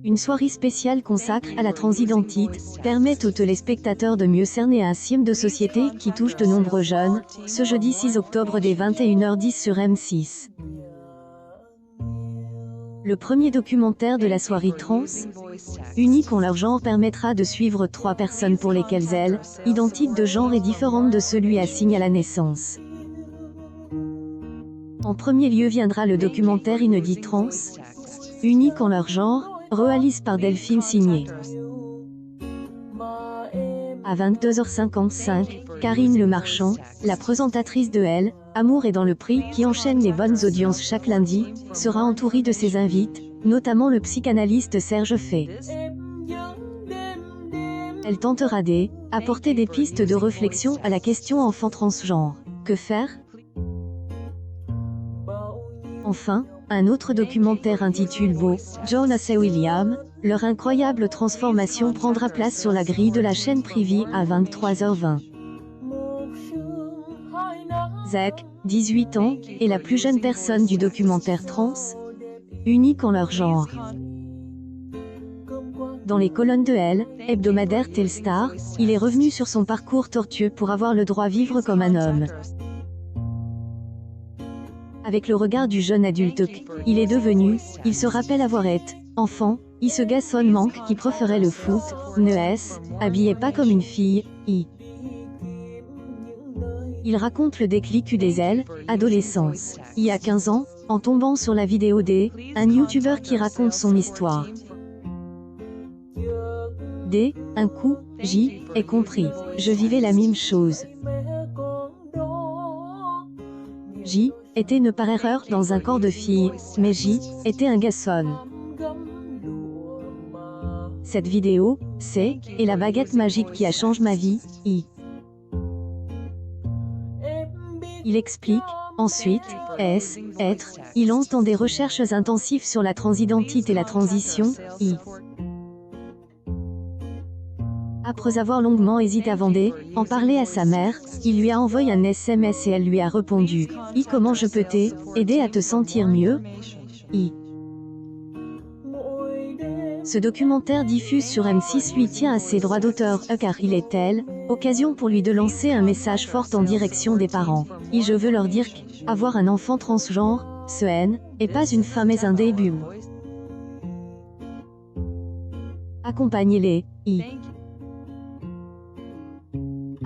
Une soirée spéciale consacre à la transidentite, permet aux téléspectateurs de mieux cerner un thème de société qui touche de nombreux jeunes, ce jeudi 6 octobre dès 21h10 sur M6. Le premier documentaire de la soirée trans, unique en leur genre, permettra de suivre 3 personnes pour lesquelles elles, identiques de genre et différentes de celui assigné à la naissance. En premier lieu viendra le documentaire Inédit Trans, unique en leur genre, réalisé par Delphine Signé. À 22h55, Karine Le Marchand, la présentatrice de Elle, Amour est dans le prix, qui enchaîne les bonnes audiences chaque lundi, sera entourée de ses invités, notamment le psychanalyste Serge Fay. Elle tentera d'apporter des pistes de réflexion à la question enfant transgenre. Que faire? Enfin, un autre documentaire intitulé Jonas et William, leur incroyable transformation prendra place sur la grille de la chaîne privée à 23h20. Zach, 18 ans, est la plus jeune personne du documentaire trans, unique en leur genre. Dans les colonnes de Elle, hebdomadaire Telstar, il est revenu sur son parcours tortueux pour avoir le droit à vivre comme un homme. Avec le regard du jeune adulte qu'il est devenu, il se rappelle avoir été enfant, il se garçon manque qui préférait le foot, habillé pas comme une fille, Il raconte le déclic des ailes, adolescence. Il y a 15 ans, en tombant sur la vidéo un youtubeur qui raconte son histoire. Un coup, j'y ai compris. Je vivais la même chose. J'y était ne par erreur dans un corps de fille, mais j'y était un garçon. Cette vidéo, c'est la baguette magique qui a changé ma vie. Il explique, ensuite, il lance dans des recherches intensives sur la transidentité et la transition, Après avoir longuement hésité avant d'en parler à sa mère, il lui a envoyé un SMS et elle lui a répondu, comment je peux t'aider à te sentir mieux? Ce documentaire diffuse sur M6 lui tient à ses droits d'auteur car il est occasion pour lui de lancer un message fort en direction des parents. Je veux leur dire qu'avoir un enfant transgenre, ce n'est pas une fin mais un début. Accompagnez-les,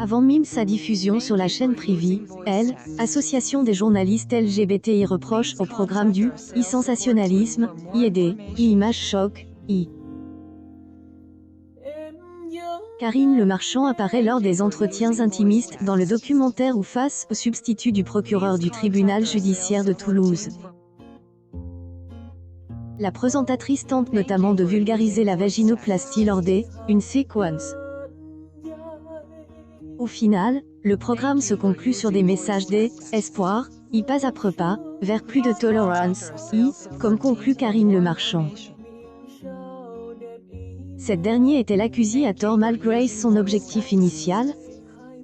Avant même sa diffusion sur la chaîne privée, Elle, association des journalistes LGBTI, reproche au programme du sensationnalisme, et des images choc, Karine Le Marchand apparaît lors des entretiens intimistes dans le documentaire ou face au substitut du procureur du tribunal judiciaire de Toulouse. La présentatrice tente notamment de vulgariser la vaginoplastie lors une séquence. Au final, le programme se conclut sur des messages d'espoir, pas après pas, vers plus de tolérance, comme conclut Karine Le Marchand. Cette dernière était accusée à tort malgré son objectif initial.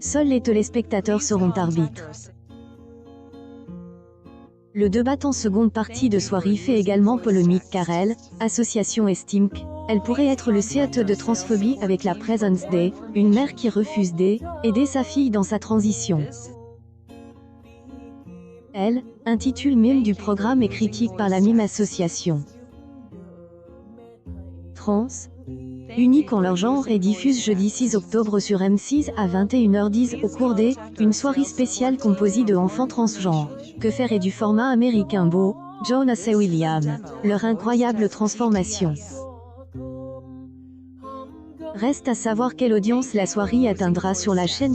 Seuls les téléspectateurs seront arbitres. Le débat en seconde partie de soirée fait également polémique car Elle, association estime qu'elle pourrait être le théâtre de transphobie avec la présence une mère qui refuse d'aider sa fille dans sa transition. Elle, intitule même du programme et critique par la même association. Trans, unique en leur genre et diffuse jeudi 6 octobre sur M6 à 21h10 au cours une soirée spéciale composée de enfants transgenres. Que faire et du format américain Jonas et William, leur incroyable transformation. Reste à savoir quelle audience la soirée atteindra sur la chaîne.